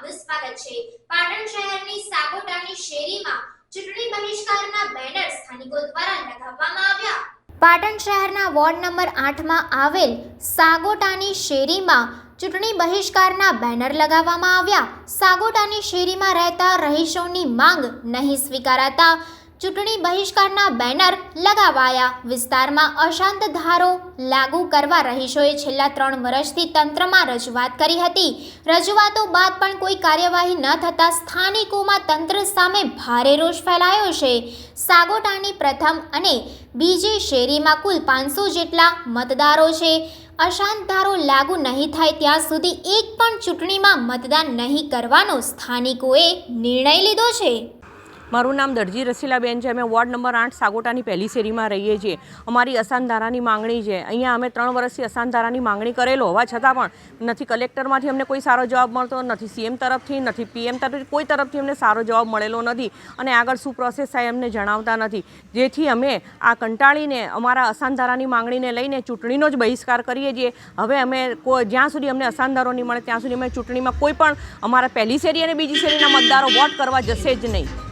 આપનું સ્વાગત છે। પાટણ શહેરની સાગોટાની શેરીમાં ચૂંટણી બહિષ્કારના બેનર સ્થાનિકો દ્વારા લગાવવામાં આવ્યા। પાટણ શહેરના વોર્ડ નંબર 8 માં આવેલ સાગોટાની શેરીમાં ચૂંટણી બહિષ્કારના બેનર લગાવવામાં આવ્યા। સાગોટાની શેરીમાં રહેતા રહીશોની માંગ નહીં સ્વીકારાતા ચૂંટણી બહિષ્કારના બેનર લગાવાયા। વિસ્તારમાં અશાંત ધારો લાગુ કરવા રહીશોએ છેલ્લા 3 વર્ષથી તંત્રમાં રજૂઆત કરી હતી। રજૂઆતો બાદ પણ કોઈ કાર્યવાહી ન થતા સ્થાનિકોમાં તંત્ર સામે ભારે રોષ ફેલાયો છે। સાગોટાની પ્રથમ અને બીજી શેરીમાં કુલ 500 જેટલા મતદારો છે। અશાંત ધારો લાગુ નહીં થાય ત્યાં સુધી એક પણ ચૂંટણીમાં મતદાન નહીં કરવાનો સ્થાનિકોએ નિર્ણય લીધો છે। મારું નામ દરજી રસીલાબેન છે। અમે વોર્ડ નંબર 8 સાગોટાની પહેલી શેરીમાં રહીએ છીએ। અમારી અસાનધારાની માંગણી છે। અહીંયા અમે 3 વર્ષથી અસાનધારાની માંગણી કરેલો હોવા છતાં પણ નથી કલેક્ટરમાંથી અમને કોઈ સારો જવાબ મળતો નથી, સીએમ તરફથી નથી, પીએમ તરફથી કોઈ તરફથી અમને સારો જવાબ મળેલો નથી અને આગળ શું પ્રોસેસ થાય અમને જણાવતા નથી। જેથી અમે આ કંટાળીને અમારા અસાનધારાની માંગણીને લઈને ચૂંટણીનો જ બહિષ્કાર કરીએ છીએ। હવે અમે જ્યાં સુધી અમને અસાનધારો નહીં મળે ત્યાં સુધી અમે ચૂંટણીમાં કોઈ પણ અમારા પહેલી શેરી અને બીજી શેરીના મતદારો વોટ કરવા જશે જ નહીં।